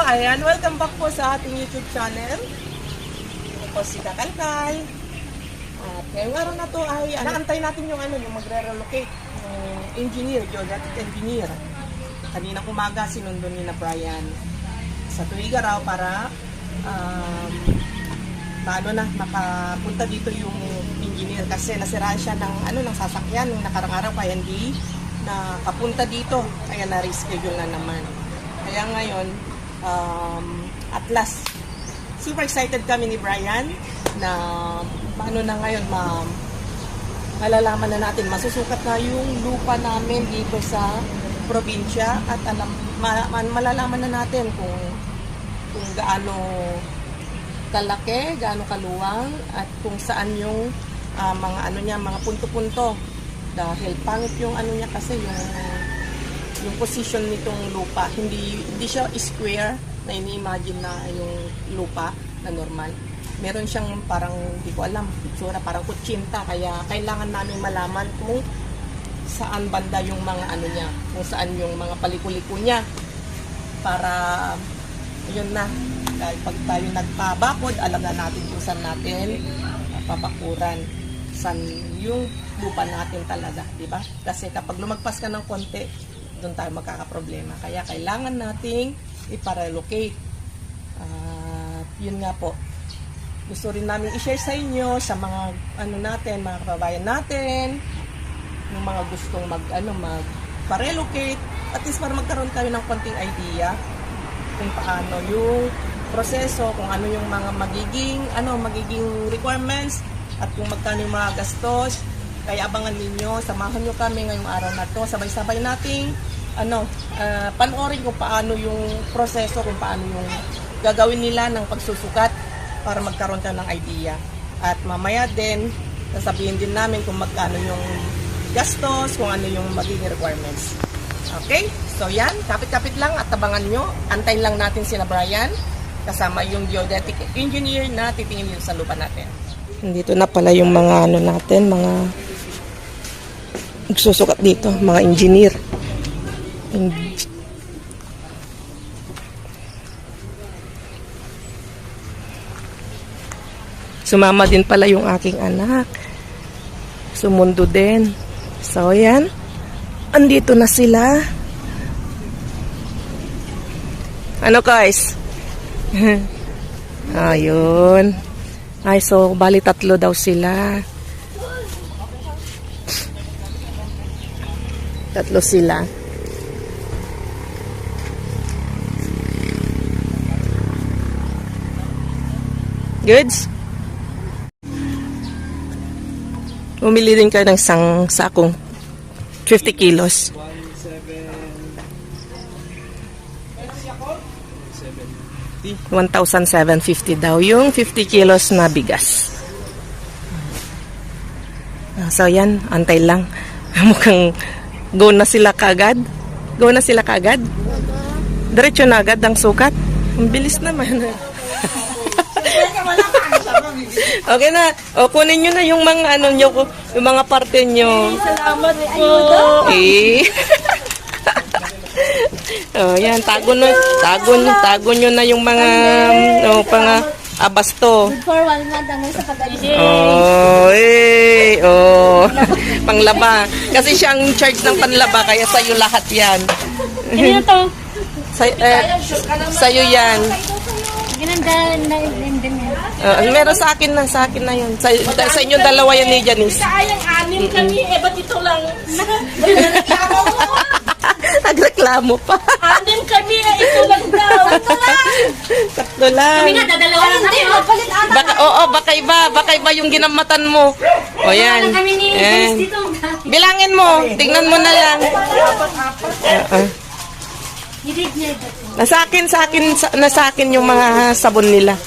ayan, welcome back po sa ating YouTube channel. Ako po si Kakalkal. At ngayong araw na to ay naantay natin yung yung magre-relocate yung engineer, geodetic engineer. Kaninang umaga sinundo ni na Brian sa Tuiga raw para makapunta dito yung engineer kasi nasiraan siya ng sasakyan nung nakarang araw kaya hindi nakapunta dito. Kaya na-reschedule na naman. Kaya ngayon, at last, super excited kami ni Brian na ngayon, malalaman na natin, masusukat na yung lupa namin dito sa probinsya at malalaman na natin kung gaano kalaki, gaano kaluwang at kung saan yung mga punto-punto dahil pangit yung niya kasi yung position nitong lupa, hindi siya square na ini-imagine na yung lupa na normal. Meron siyang parang, hindi ko alam, itsura parang kutsinta, kaya kailangan namin malaman kung saan banda yung mga niya, kung saan yung mga paliko-liko niya para yun na, dahil pag tayo nagpabakod, alam na natin kung saan natin pabakuran, saan yung lupa natin talaga, di ba? Kasi kapag lumagpas ka ng konti, doon tayo magkakaproblema. Kaya kailangan nating iparelocate. Yun nga po. Gusto rin namin i-share sa inyo sa mga natin, mga kababayan natin, yung mga gustong mag-relocate, at least para magkaroon kayo ng konting idea kung paano yung proseso, kung ano yung mga magiging requirements, at kung magkano yung mga gastos. Kaya abangan ninyo, samahan nyo kami ngayong araw na to. Sabay-sabay nating panoorin kung paano yung proseso, kung paano yung gagawin nila ng pagsusukat para magkaroon ka ng idea. At mamaya din, sasabihin din namin kung magkano yung gastos, kung ano yung magiging requirements. Okay? So yan, kapit-kapit lang at abangan nyo. Antayin lang natin sina Brian, kasama yung geodetic engineer na titingin yun sa lupa natin. Dito na pala yung mga natin, mga nagsusukat dito, mga engineer. Sumama din pala yung aking anak. Sumundo din. So, yan. Andito na sila. Ano, guys? Ayun. Ay, so, bali 3 daw sila. 3 sila. Goods? Bumili din kayo ng isang sakong 50 kilos. 1,750 daw yung 50 kilos na bigas. So yan, antay lang. Mukhang go na sila kagad. Go na sila kagad. Diretso na agad ang sukat. Ang bilis naman. Okay na. O, kunin nyo na yung mga nyo, yung mga parte nyo. Salamat po. Oh, yan, tago nyo na yung mga abasto. Good for 1 month ang sa pag-alis. Panglaba. Kasi siya ang charge ng panlaba, kaya sa'yo lahat yan. Ano to? Sa'yo yan. Ginanda na din yan. Meron sa akin na yun. Sa inyo dalawa yan ni Janice. Sayang 6 kami, ba't ito lang? Nagreklamo pa. 6 kami, ito lang daw. Sakto lang. Kami nga, dadalawa lang kami. Baka iba yung ginamatan mo. O yan. Kami ni Janice dito. Bilangin mo. Tingnan mo na lang. Nasa akin yung mga sabon nila.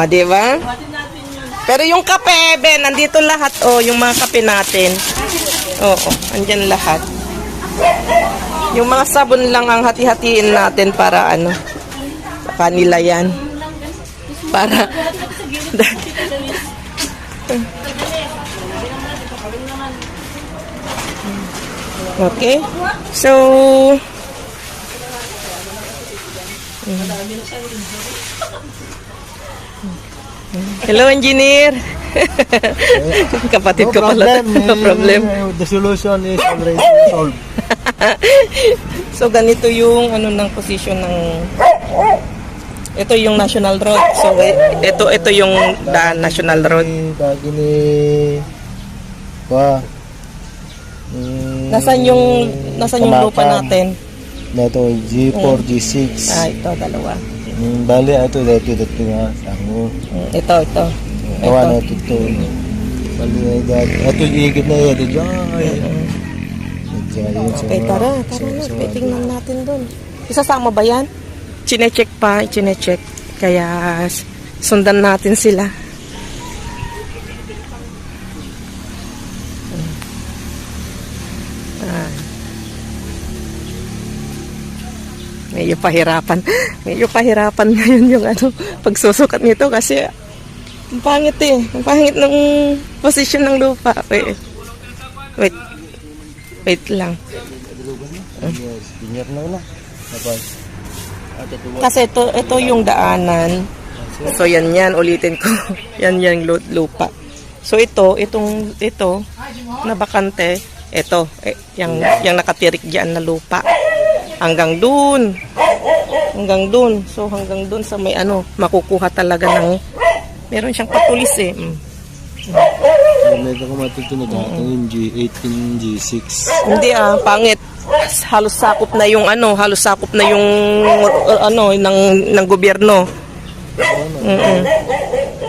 Di ba? Pero yung kape, Ben, nandito lahat, yung mga kape natin. Andyan lahat. Yung mga sabon lang ang hati-hatiin natin para sa kanila yan. Para Okay? So, hello, engineer. Kapatid ko pala. No problem. The solution is already solved. So, ganito yung ano ng position ng ito yung National Road. So, ito yung daan National Road. Bagi ni Nasaan yung lupa natin? Na ito, G4, G6. Ito, dalawa. Bali, ito nga. Sango. Ito. Kawan na ito. Bali, ito igit na yan. Okay, tara na. Tingnan natin doon. Isasama ba yan? Chinecheck. Kaya sundan natin sila. Medyo pahirapan ngayon yung pagsusukat nito kasi ang pangit ang pangit ng position ng lupa. Wait lang. Kasi ito yung daanan. So yan ulitin ko. yan yung lupa. So ito na bakante, yung nakatirik diyan na lupa. Hanggang dun. So hanggang dun sa may makukuha talaga ng meron siyang patulis Medyo ko matutunog yung G8 yung G6. Hindi pangit. Halos sakop na yung ng gobyerno.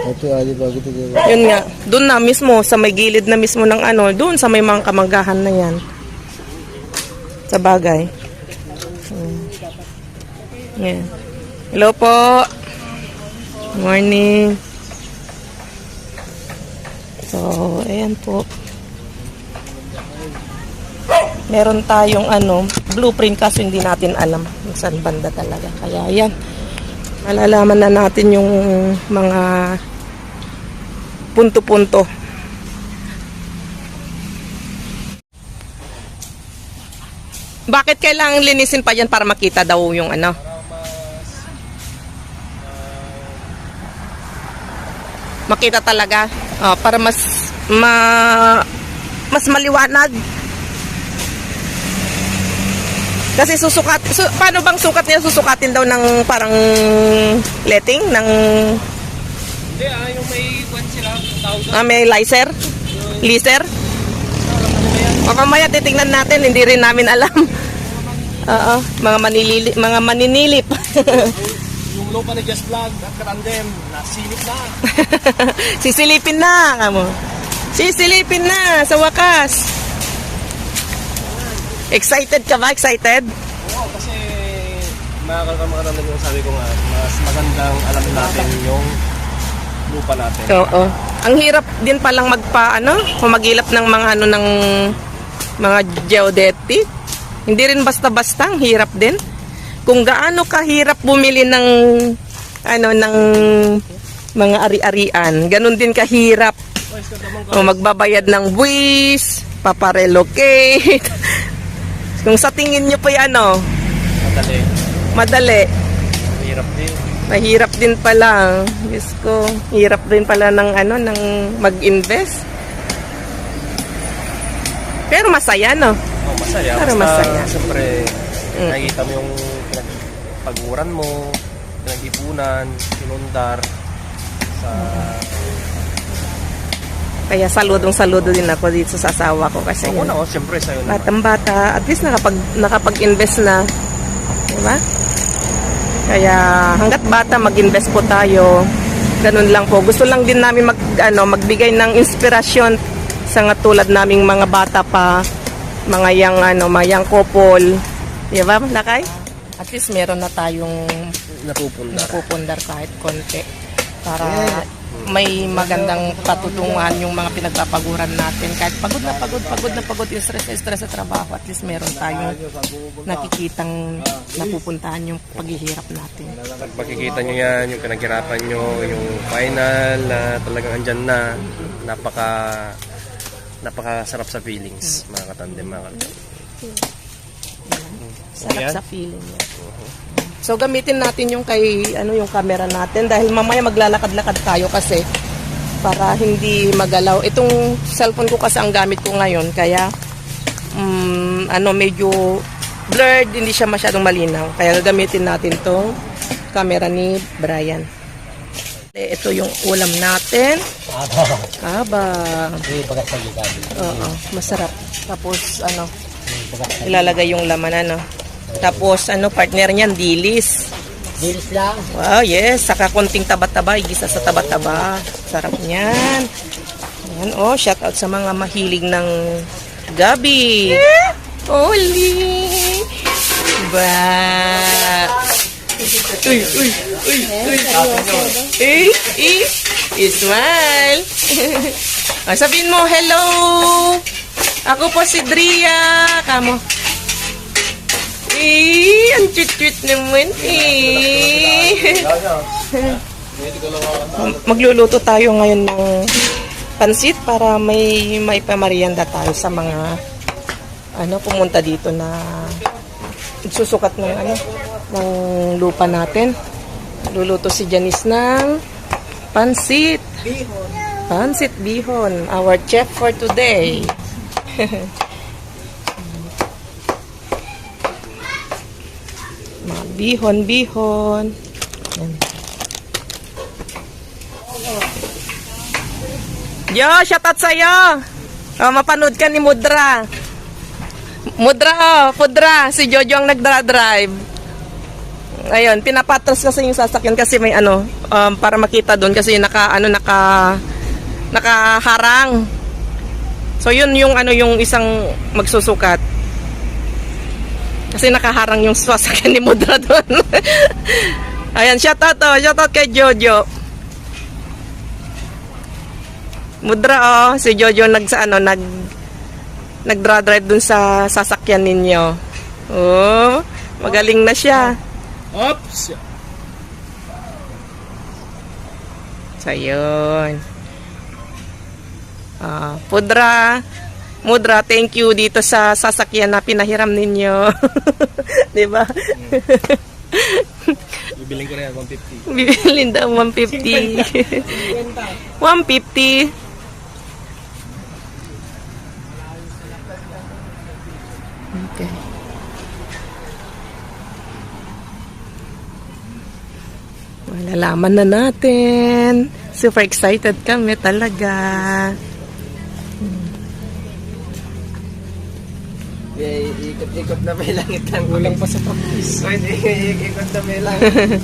Ito ali ba ito. Yun nga, doon na mismo sa may gilid na mismo ng doon sa may mga kamanggahan na yan. Sa bagay. Yeah. Hello po. Morning. So, ayan po. Meron tayong blueprint kasi hindi natin alam kung saan banda talaga. Kaya ayan. Malalaman na natin yung mga punto-punto. Bakit kailangan linisin pa yan para makita daw yung makita talaga para mas maliwanag. Kasi paano bang sukat nila? Susukatin daw ng parang letting ng Hindi yung may one sila tawag. May laser? O kamaya titingnan natin, hindi rin namin alam. Mga maninilip. Yung lupa ni Just Vlog at Karandem, nasilip na. Sisilipin na, kamo. Sisilipin na sa wakas. Excited ka ba? Excited? Oo, kasi makakaramdaman yung sabi ko nga, mas magandang alam natin yung lupa natin. Oo. Ang hirap din palang humagilap ng mga ng mga geodetic. Hindi rin basta-basta, ang hirap din. Kung gaano kahirap bumili ng ng mga ari-arian, ganun din kahirap. Magbabayad ng buwis, paparelocate. Kung sa tingin niyo po madali. Mahirap din. Mahirap din pala. Diyos ko, hirap din pala ng ng mag-invest. Pero masaya, no? Oh, masaya. Pero masaya. Siyempre, nakikita mo yung pinagpaguran mo, pinag-ipunan, sinundar sa... Kaya saludo din ako dito sa asawa ko kasi Ako na, siyempre sa'yo naman. batang-bata, at least nakapag-invest na. Diba? Kaya hanggat bata, mag-invest po tayo. Ganun lang po. Gusto lang din namin magbigay ng inspirasyon sa nga tulad naming mga bata pa, mga yang couple. Diba, Lakay? At least meron na tayong napupundar kahit konti. Para may magandang patutunguhan yung mga pinagpapaguran natin. Kahit pagod na pagod yung stress sa trabaho, at least meron tayong nakikitang napupuntahan yung paghihirap natin. Pag makikita nyo yan, yung pinaghirapan nyo, yung final na talagang andyan na, napakasarap sa feelings, mga katandem, mga katandem. Sarap Ayan. sa feeling niya. So gamitin natin yung yung camera natin dahil mamaya maglalakad-lakad tayo kasi para hindi magalaw. Itong cellphone ko kasi ang gamit ko ngayon kaya medyo blurred, hindi siya masyadong malinaw. Kaya gagamitin natin tong camera ni Brian. Ito yung ulam natin. Aba. Oo, masarap. Tapos ilalagay yung laman Tapos partner niyan dilis. Dilis lang. Wow, yes. Saka konting taba-taba, igisa sa taba-taba. Sarap niyan. Ayan, shout out sa mga mahilig ng gabi. Oli. Ba. Smile. Sabihin mo, hello. Ako po si Dria. Kamo. Ang cute-cute naman Magluluto tayo ngayon ng pansit para may pamarienda tayo sa mga pumunta dito na susukat ng ng lupa natin. Luluto si Janice ng pansit. Pansit bihon. Our chef for today. Mga bihon. Yan. Yo, shoutout sa'yo. Mapanood ka ni Mudra. Pudra. Si Jojo ang nagdra-drive. Ayun, pinapatras kasi yung sasakyan kasi may para makita doon kasi nakaharang. So yun yung yung isang magsusukat. Kasi nakaharang yung sasakyan ni Mudra doon. Ayan, shoutout kay Jojo. Mudra si Jojo nagdra-drive dun sa sasakyan ninyo. Magaling na siya. Oops! So, yun. Mudra, thank you dito sa sasakyan na pinahiram ninyo. Diba? Bibiling ko na yan, 150. Bibilin daw 150. 150. Okay. Malalaman na natin. Super excited kami talaga. Ikot-ikot na may langit lang. Kulang pa sa practice. Ikot na may langit.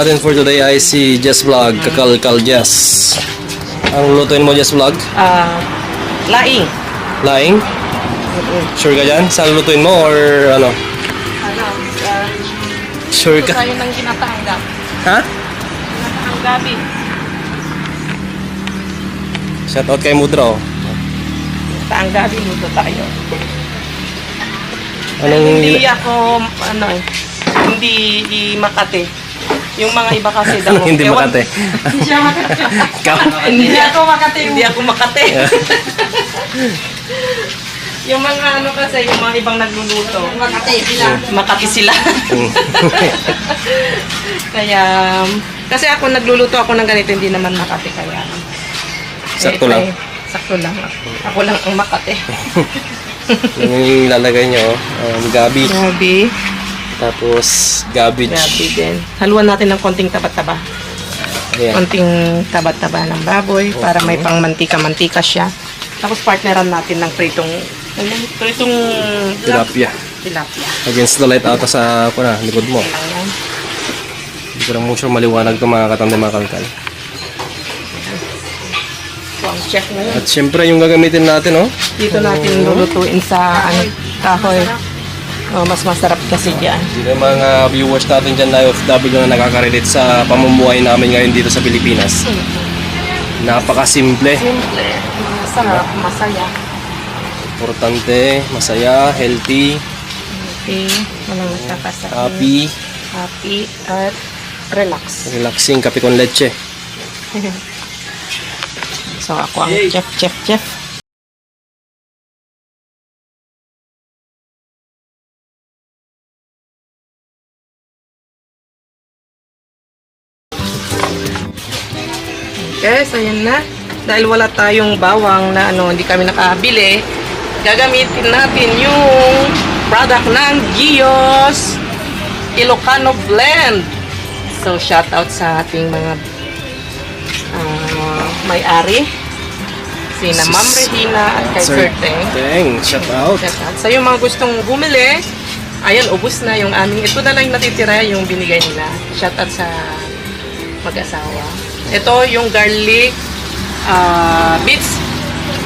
Natin for today ay si Jess Vlog, Kakal Jess. Ang lutuin mo, Jess Vlog? Laing. Laing? Sure ka dyan? Saan lutuin mo or ano? Sure ka? Tayo ng ginataang gabi. Ha? Ginataang gabi. Shoutout kay Mudra. Ginataang gabi, luto tayo. Anong Hindi ako, hindi Makati. Yung mga iba kasi daw. Hindi Ewan- Makati. Hindi siya Makati. Hindi ako Makati. Hindi ako Makati. Yung mga kasi, yung mga ibang nagluluto. Makati sila. Makati sila. Kaya, kasi ako nagluluto ako ng ganito, hindi naman Makati kaya. Sakto lang. Sakto lang. Ako lang ang Makati. Yung lalagay nyo, gabi. Gabi. Tapos, garbage. Gabi din. Haluan natin ng konting taba-taba. Ayan. Konting taba-taba ng baboy para may pang mantika-mantika siya. Tapos partneran natin ng pritong Tilapia. tilapia. Against the light ata sa likod mo. Lang yan. Hindi ko lang mo sure maliwanag ito mga katamday mga kalkal. So, ang chef ngayon. At syempre yung gagamitin natin, oh. Dito natin lulutuin sa kahoy. Mas masarap kasi dyan. Dito yung mga viewers natin dyan na OFW na nakaka-relate sa pamumuhay namin ngayon dito sa Pilipinas. Napakasimple. Simple. Masarap. Masaya. Importante, masaya, healthy, Okay. Walang nagkakasakit. happy, Happy at relax. relaxing, kape con leche. So, ako ang chef. Okay, so yan na. Dahil wala tayong bawang na hindi kami nakabili, gagamitin natin yung product ng Gios Ilocano Blend. So, shout out sa ating mga may-ari. Sina Ma'am Regina at kay Sir Teng. Teng, shout out. Shout out. Sa yung mga gustong bumili, ayan, ubos na yung aming. Ito na lang yung natitira, yung binigay nila. Shout out sa mag-asawa. Ito yung garlic beets.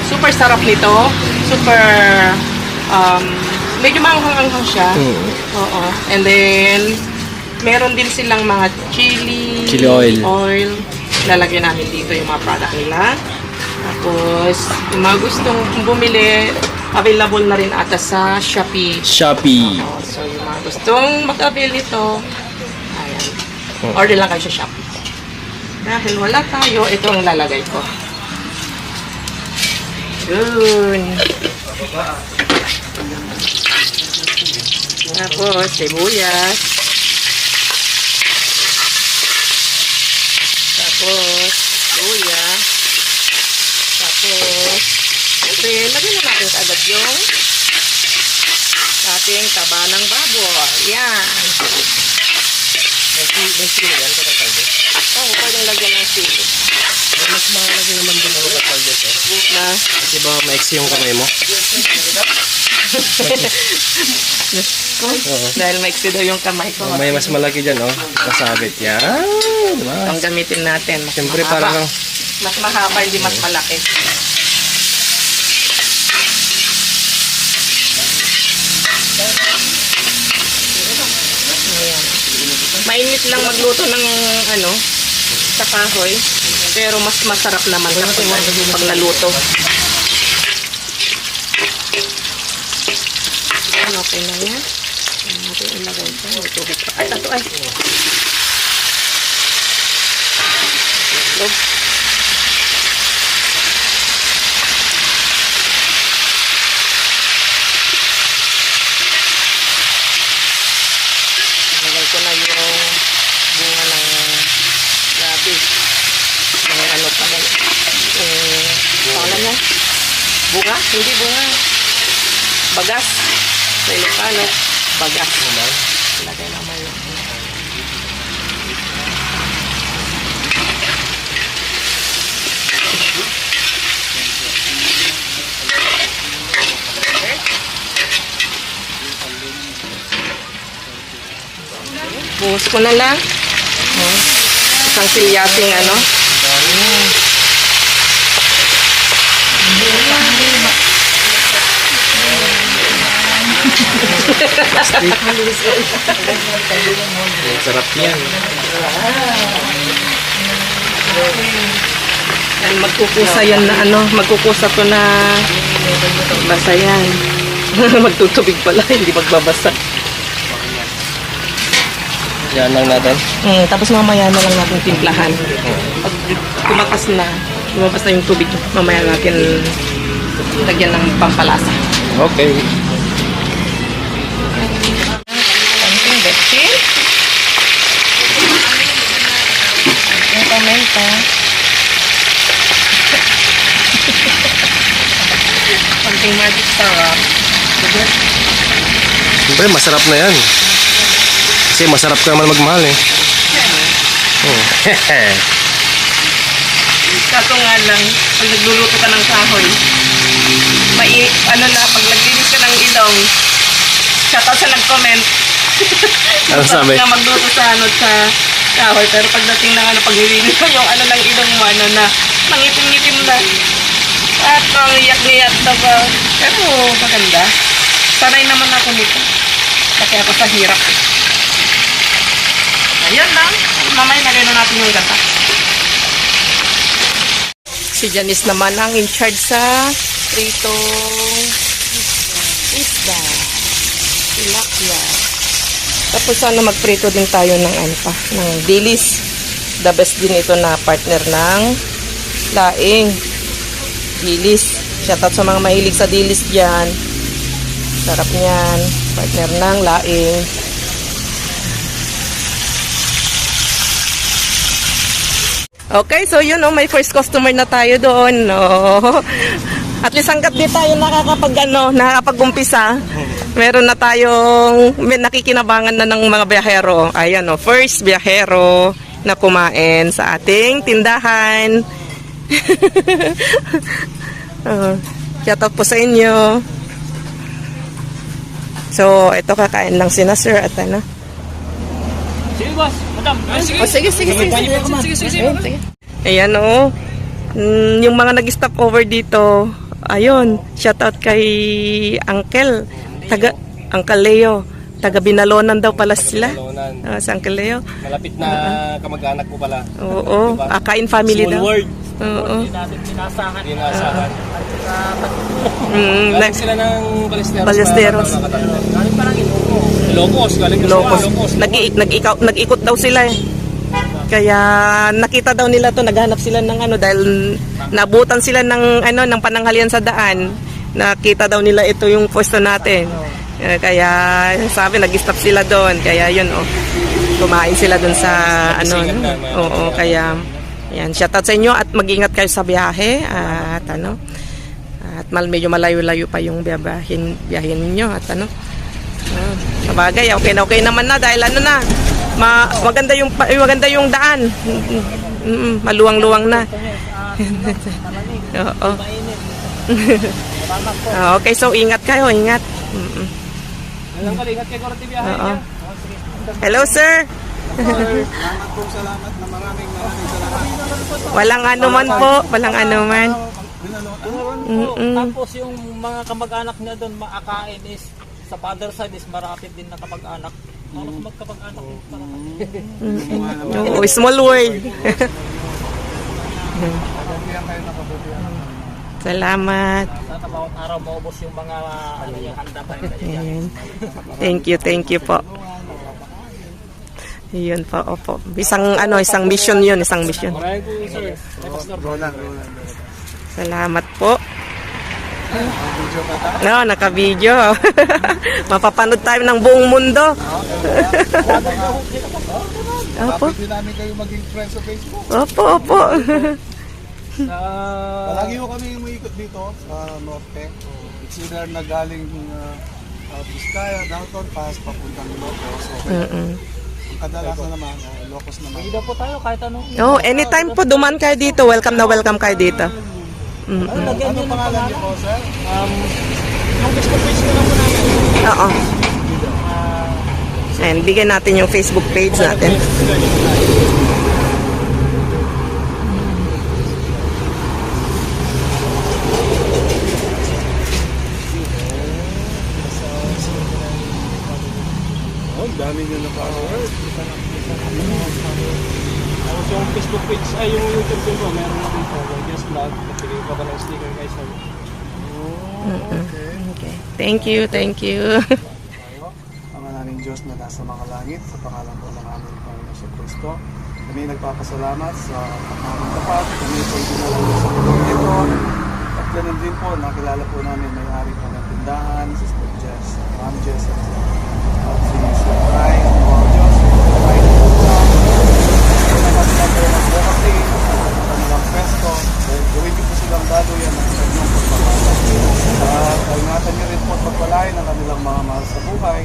Super sarap nito. Super medyo manghang-anghang siya. Oo. And then meron din silang mga chili oil. Lalagyan namin dito yung mga product nila. Tapos yung mga gustong bumili, available na rin ata sa Shopee. Oo, so yung mga gustong mag-avail nito, ayan. Order lang kayo sa Shopee. Dahil wala tayo, ito ang lalagay ko. Yun. Tapos, sibuyas. Tapos, luya. Tapos, siyempre, lagyan na natin agad yung ating taba ng baboy. Yan. May sili yan, kakalkalde. Oo, pwedeng lagyan ng sili. Mas makalagi naman din ako kakalde ito. Na, Kasi ba maiksi yung kamay mo? dahil maiksi daw yung kamay ko. May mas malaki dyan, oh. Kasabit yan. Diba? Ang gamitin natin. Mas Siyempre mahaba. parang Mas mahaba, hindi mas malaki. Ayan. Mainit lang magluto ng sa kahoy. Pero mas masarap naman kasi pag naluto. Okay na yan. Ayan natin ilagay ito. May tubig pa. Ay, ito ay. Itlog. Ilagay ko na yung bunga ng gabi. Yung pala. Pangalan niya? Bunga? Hindi bunga. Bagas. Sa Ilocano, bagas. Ilagay naman yun. Buhos ko na lang. Isang silyating sarap yan. And magkukusa yan na magkukusa to na basa yan. Magtutubig pala, hindi magbabasa. Yan lang natin. Tapos mamaya na lang natin timplahan. Pag lumabas na yung tubig, mamaya natin lagyan ng pampalasa. Okay. Konting betchin. Konting pamenta. Konting magic syrup. Siyempre, masarap na yan. Kasi masarap ka naman magmahal eh. Oh. Kaso nga lang, pag nagluluto ka ng kahoy, pag naglinis ka ng ilong, shoutout sa nag-comment. Ano sabi? Nga magluto sa sa kahoy, pero pagdating ng pag nilinis mo yung ng ilong mo, nangitim-ngitim na. At iyak-iyak na ba? Pero maganda. Sanay naman ako nito. Kasi ako sa hirap. Ayan lang. Mamaya nagay na natin yung gata. Si Janice naman ang in charge sa pritong isda. Tilapia. Tapos sana magprito din tayo ng ng dilis. The best din ito na partner ng laing. Dilis. Shoutout sa mga mahilig sa dilis dyan. Sarap niyan. Partner ng laing. Okay, so yun, may first customer na tayo doon. No? At least hanggat di tayo nakakapag-umpisa, meron na tayong nakikinabangan na ng mga biyahero. Ayan, first biyahero na kumain sa ating tindahan. Shout out po sa inyo. So, ito kakain lang sina sir at ano. Sige, boss. Madam. Sige. Ayan yung mga nag-stop over dito, ayun, shout out kay Uncle Leo. Taga Binalonan daw pala sila. Sa Uncle Leo. Malapit na kamag-anak po pala. Oo, Diba? Akain family Small daw. world. Oo. Hindi natin pinasahan. Hindi naasahan. Mm, Galing sila ng Ballesteros. Ballesteros. Galing pa lang Ilocos. Galing pa Locos. Ilocos. Nag-ikot daw sila eh. Kaya nakita daw nila to, naghanap sila ng dahil nabutan sila ng ng pananghalian sa daan. Nakita daw nila ito yung pwesto natin. Kaya sabi nag-stop sila doon. Kaya yun kumain sila doon sa Oo, kaya yan, shoutout sa inyo at mag-ingat kayo sa biyahe at at medyo malayo-layo pa yung biyahin ninyo at sabagay, okay naman na dahil maganda yung daan. Maluwang-luwang na. Oo. Okay, so ingat kayo, ingat. Ingat kayo Corte Biyahe. Oo. Hello, sir. Salamat na maraming salamat. Walang anuman po, walang anuman. Tapos yung mga kamag-anak niya doon, maakain is sa father side is marapit din na kapag-anak. Ano magkapag-anak Oo, small world. Salamat. Sana bawat araw maubos yung mga yung handa pa rin kayo. Ayan. Thank you po. Yun po, opo. Isang mission yun, isang mission. Maraming po sir. Roland. Salamat po. No, naka-video. Mapapanood tayo ng buong mundo. Opo. Lapit din namin kayo maging friends sa Facebook. Opo. Palagi ko kami umiikot dito sa norte. It's either na galing Vizcaya, downtown pass, papuntang Ilocos. Kadalasan naman, Ilocos naman. Hindi po tayo kahit anong Anytime po duman kayo dito. Welcome kayo dito. Ano pangalan niyo po, sir? yung Facebook page ko lang po namin. Oo. Ayan, bigyan natin yung Facebook page natin. Oh, dami niyo na followers. Tapos yung Facebook page, ay yung YouTube din po, meron na din po. Just vlog. Nagbigay pa ng sticker guys. Okay. Thank you. Ang maraming Diyos na nasa mga langit, sa pangalan po ng aming Panginoon sa Kristo. Kami nagpapasalamat sa pagmamang tapat. Kami po dinala sa tulong ito. At ganun din po, nakilala po namin may-ari po ng tindahan, Sister Jess, Ma'am Jess, at si Sir Brian, mga Diyos, Brian po sa naman po ng Bukati, kanilang pesto. Gawin niyo po silang daluyan ng kanyang pagpapala. At ingatan niyo rin po at pagpalain ang kanilang mga mahal sa buhay.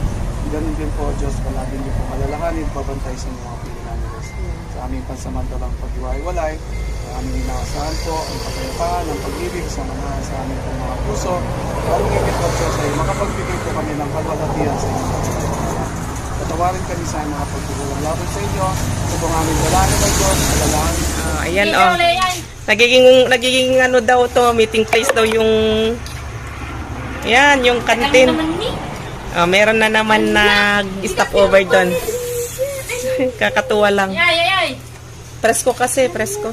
Ganun din po, Diyos, palagi niyo po malalahanin, pabantay sa mga pilihan niyo sa aming pansamantalang pag-iwalay. aming inaasahan po ang kapayapaan, ang pag-ibig sa aming pong mga puso. Lalong higit po Diyos ay makapagbigay po kami ng kalwalhatian sa inyo. Patawarin kami sa mga pagkukulang laban sa inyo. Ito pong aming dalangin ng Diyos, dalangin. Ayan oh. Nagiging ano daw to, meeting place daw yung yan, yung kantin. Meron na naman nag-stop over doon. Kakatuwa lang. Presko kasi, presko.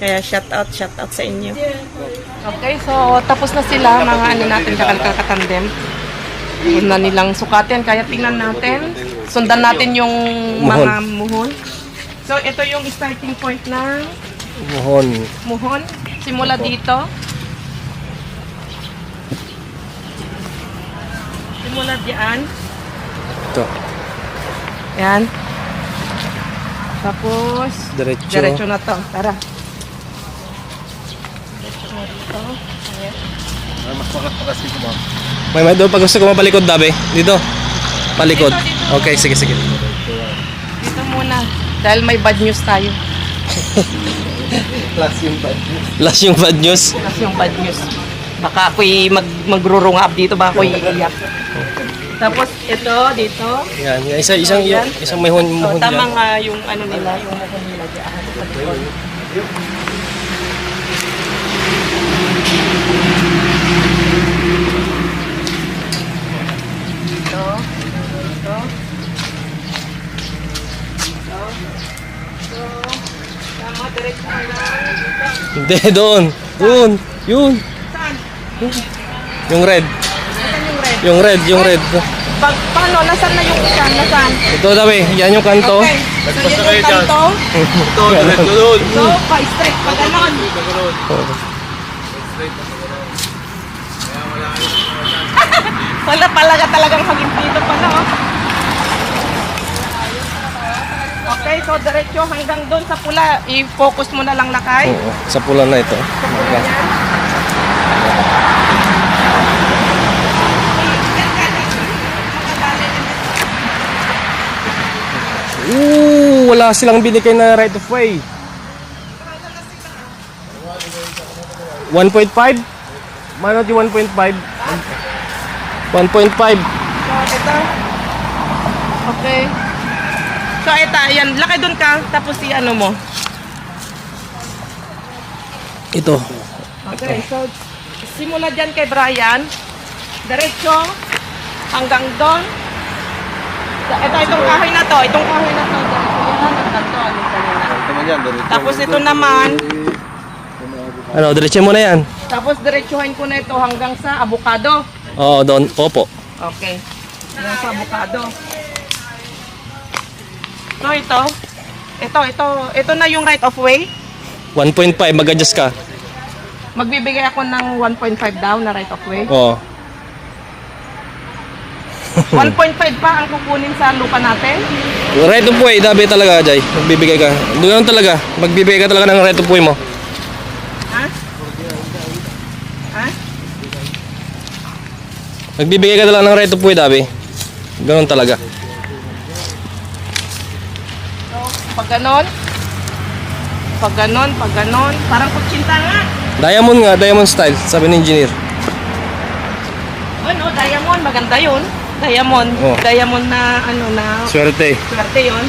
Kaya shout out sa inyo. Okay, so tapos na sila mga ano natin kakatandem. Huwag na nilang sukatin, kaya tingnan natin. Sundan natin yung mga muhon. So ito yung starting point ng muhon. Simula dito. Simula diyan. Ito. Yan. Tapos, diretso na to. Tara. Diretso na dito. Ayan. Mas makas dito ba? May doon pag gusto ko mapalikod dabe. Dito. Palikod. Dito. Okay, sige. Dito muna. Dahil may bad news tayo. Last yung bad news. Tapos yung bad news. Baka ako'y magrurungab dito. Baka ako'y iiyak. Tapos ito, dito. Yan, isang may muhon So, dyan. tama nga yung ano nila, yung muhon nila dyan. Ito. Ito. Ito. Tama, direct lang. Hindi, doon. Yun. Saan? Yung red. Saan yung red? Yung red. Paano? Nasaan na yung isa? Nasaan? Ito dabe, yan yung kanto. Okay. So, yun yung kanto. So, pa-straight pa ganon. Wala talagang magintido pala, oh. Okay, so diretso hanggang doon sa pula. I-focus mo na lang na kay. Oo, sa pula na ito. Sa pula yan. Wala silang binigay na right of way. 1.5? Mano di 1.5? 1.5. So, ito. Okay. So, ito, ayan. Lakay doon ka. Tapos, i-ano mo. Ito. Okay, so, simula dyan kay Brian. Diretso. Hanggang doon. So, itong kahoy na to. Itong kahoy na to. Hanggang doon. Tapos, ito naman. Ano, diretso mo na yan. Tapos, diretsuhin ko na ito hanggang sa avocado. Oo, doon. Opo. Okay. Hanggang sa avocado. So, ito. Ito na yung right of way. 1.5, mag-adjust ka. Magbibigay ako ng 1.5 daw na right of way. Oo. 1.5 pa ang kukunin sa lupa natin. Right of way, dabi talaga, Jay. Magbibigay ka. Doon talaga. Magbibigay ka talaga ng right of way mo. Ha? Ha? Magbibigay ka talaga ng right of way, dabi. Ganun talaga. So, pag ganon, parang kutsinta nga. Diamond style, sabi ng engineer. Ano, diamond, maganda yun. Diamond, Oh. diamond na ano na, Swerte. swerte yun.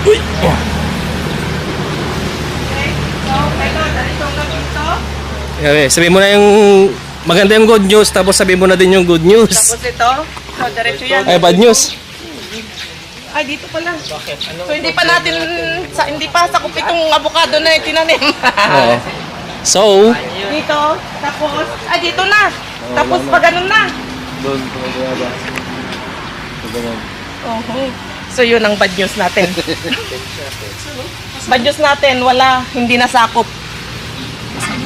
Uy! Okay, so, ito, dito na dito. Okay, sabihin mo na yung maganda yung good news, tapos sabihin mo na din yung good news. Tapos ito, so, diretso yan. Ay, bad news. Ay, dito pala. So, hindi pa sakop itong avocado na tinanim. Oo. So, Dito, tapos, dito na. Tapos, pag ganun na. Doon, tumagawa. So, yun ang bad news natin. Bad news natin, hindi nasakop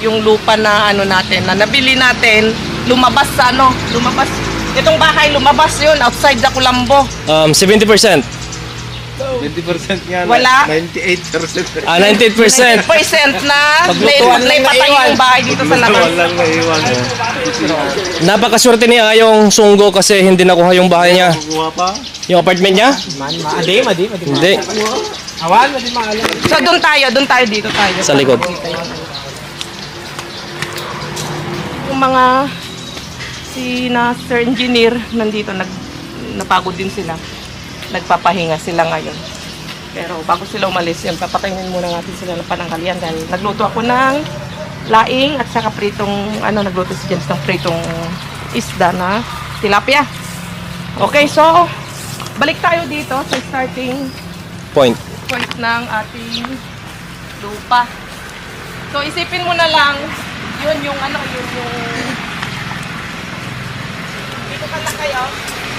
yung lupa na ano natin, na nabili natin, lumabas. Itong bahay, lumabas yun, outside sa Kulambo. 70%. 20% nga Wala. 98%. 98%. 90% na Paglutuan lang naipatay naiwan. yung bahay dito sa labas. Walang naiwan. Napakaswerte ni Ayong Sunggo kasi hindi nakuha yung bahay niya. Kukuha pa? Yung apartment niya? Madi. Hindi. Awan, hindi maalam. So doon tayo dito tayo. Sa likod. Dito yung mga Sir Engineer nandito, napagod din sila. Nagpapahinga sila ngayon. Pero bago sila umalis, yan, papakainin muna natin sila ng pananghalian dahil nagluto ako ng laing at saka pritong, nagluto si James ng pritong isda na tilapia. Okay, so balik tayo dito sa starting Point. ng ating lupa. So isipin mo na lang, yun yung dito ka na kayo.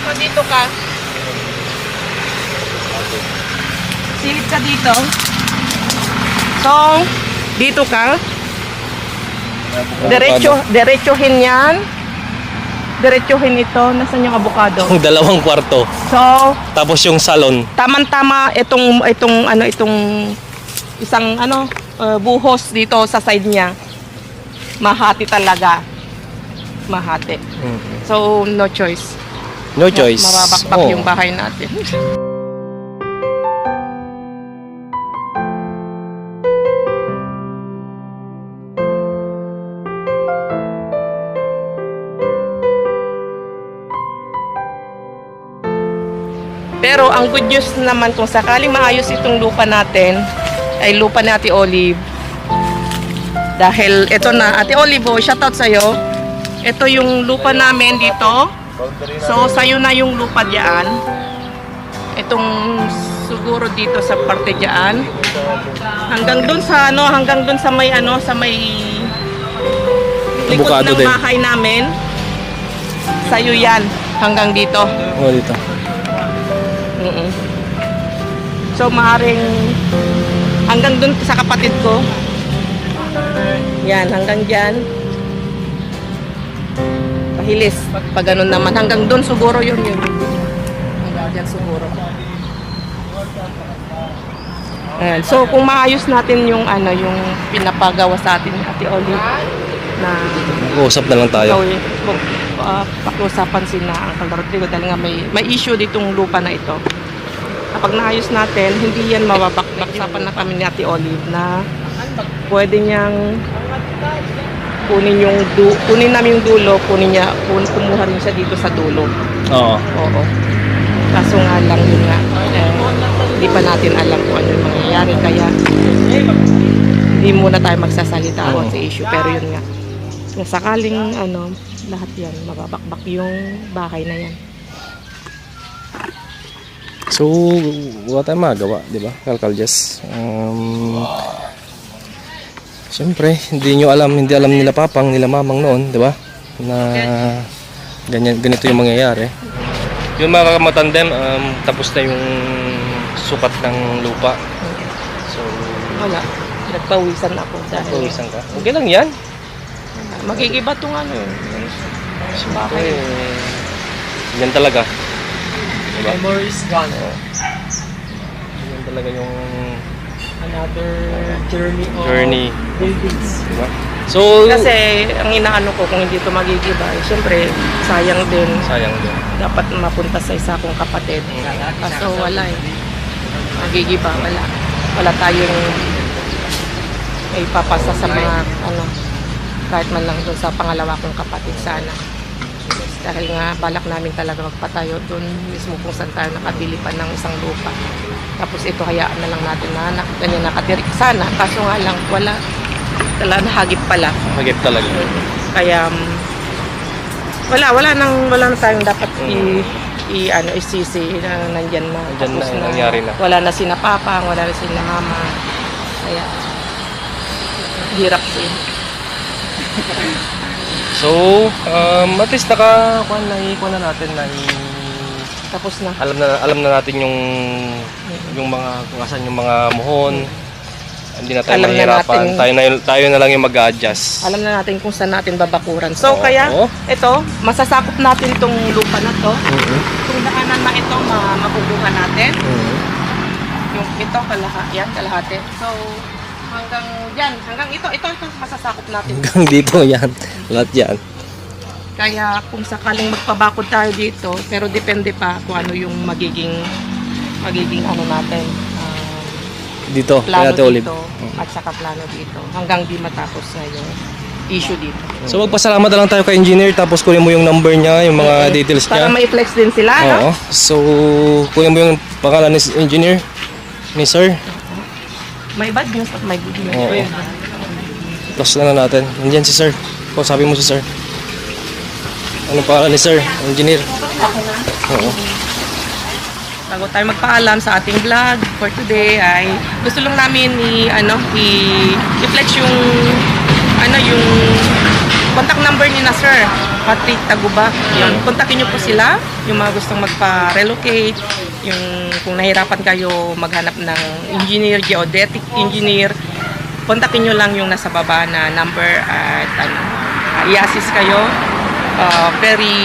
So dito ka. Silip ka dito. So dito ka. Diretsuhin yan. Diretsuhin ito. Nasaan yung avocado? Ang 2 kwarto. So Tapos yung salon. tamang-tama itong isang buhos dito sa side niya. Mahati talaga. Mahati. So no choice. No choice. Mababakbak Oo. yung bahay natin. Pero ang good news naman kung sakaling maayos itong lupa natin, ay lupa ni Ate Olive. Dahil ito na, Ate Olive, shoutout sa'yo. Ito yung lupa namin dito. So, sa'yo na yung lupa diyan. Itong siguro dito sa parte diyan. Hanggang dun sa may likod Avocado ng din. bahay namin. Sa'yo yan, hanggang dito. Oh, dito. Mm-mm. So maaring hanggang dun sa kapatid ko. Yan, hanggang dyan. Pahilis. Pag ganun naman, hanggang dun siguro yun. Hanggang dyan siguro. Ayan. So kung maayos natin yung yung pinapagawa sa atin ni Ate Olive na Mag-uusap na lang tayo. pakiusapan sila ang Uncle Rodrigo dahil nga may issue ditong lupa na ito. Kapag naayos natin, hindi yan mababakbak. Usapan na kami ni Ate Olive na pwede niyang kunin namin yung dulo, kumuha rin siya dito sa dulo. Oo. Oo. Kaso nga lang yun nga, hindi pa natin alam kung ano yung mangyayari. Kaya hindi muna tayo magsasalita about sa issue. Pero yun nga, kung sakaling lahat yan, mababakbak yung bahay na yan. So, wala tayong magawa, di ba? Kalkaljas. Siyempre, hindi alam nila papang, nila mamang noon, di ba? Na ganito yung mangyayari. Yung mga kamatandem, tapos na yung sukat ng lupa. So, Wala. Nagpawisan ako dahil pawisan ka. Okay lang yan. magigiba itong yun. Siyempre, yan talaga. Diba? Memories gone. Yan talaga yung Another journey of journey. buildings. Diba? So, Kasi ang inaano ko kung hindi ito magigiba, syempre sayang din. sayang din. Dapat mapunta sa isa kong kapatid. Kaso wala eh. Magigiba, wala. Wala tayong ipapasa sa mga kahit man lang doon sa pangalawa kong kapatid sana. Dahil nga balak namin talaga magpatayo doon mismo kung saan tayo nakabili pa ng isang lupa. Tapos ito hayaan na lang natin na ganyan nakatirik sana. Kaso nga lang wala nahagip pala. Hagip talaga. Kaya wala na tayong dapat isisi na nandyan na. Nandyan na, Tapos nangyari na. Wala na sina papa, wala na sina mama. Kaya hirap din. So, at least nakakuha na natin na Tapos na. alam na natin yung mga kung asan yung mga muhon. Hindi na tayo Alam na mahirapan. natin. Tayo na lang yung mag-a-adjust. Alam na natin kung saan natin babakuran. So Oo. kaya ito, masasakop natin itong lupa na to. Mhm. Itong daanan na ito, makukuha natin. Mhm. Yung ito, kalahati. So, hanggang ito masasakop natin. Hanggang dito yan. Lahat yan. Kaya kung sakaling magpabakod tayo dito, pero depende pa kung ano yung magiging natin, Dito, kay plano Ate Olive. dito at saka plano dito hanggang di matapos na yung issue dito. So magpasalamat na lang tayo kay engineer tapos kunin mo yung number niya, yung mga details Para niya. ma-flex din sila, no? Oo. So kunin mo yung pangalan ni engineer, ni sir. May bad news at may good news. Oo. Plus na natin. Nandiyan si sir. Sabi mo si sir. Anong pangalan ni sir? Engineer. Oo. Bago tayo magpaalam sa ating vlog for today ay gusto lang namin i-flex yung yung contact number ni na Sir Patrick Taguba. Yun, kontakin niyo po sila, yung mga gustong magpa-relocate, yung kung nahirapan kayo maghanap ng engineer, geodetic engineer, kontakin niyo lang yung nasa baba na number at i-assist kayo. Very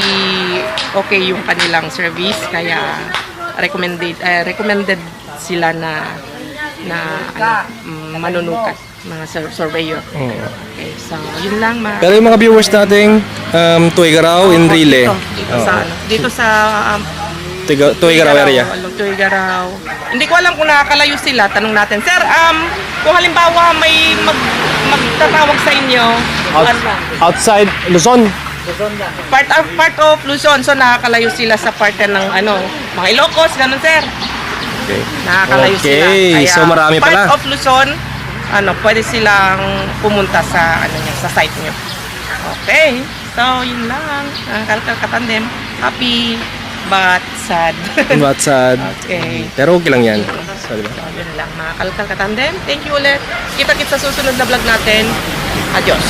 okay yung kanilang service kaya recommended sila na manunukat mga surveyor. Okay, so yun lang Pero yung mga viewers nating Tuigaraw in Rile. Dito sa Tuigaraw area. Tuigaraw. Hindi ko alam kung nakakalayo sila. Tanong natin, Sir, kung halimbawa may magtatawag sa inyo, Outside Luzon. part of Luzon, so nakakalayo sila sa parte ng mga Ilocos, ganun, Sir. Okay. Nakakalayo sila. Okay, so marami pala. Part of Luzon, pwede silang pumunta sa sa site nyo. Okay, so yun lang. Kalkal Katandem, happy but sad. But sad. Okay. Pero okay lang yan. So, diba? So, yun lang mga Kalkal Katandem. Thank you ulit. Kita-kits sa susunod na vlog natin. Adios.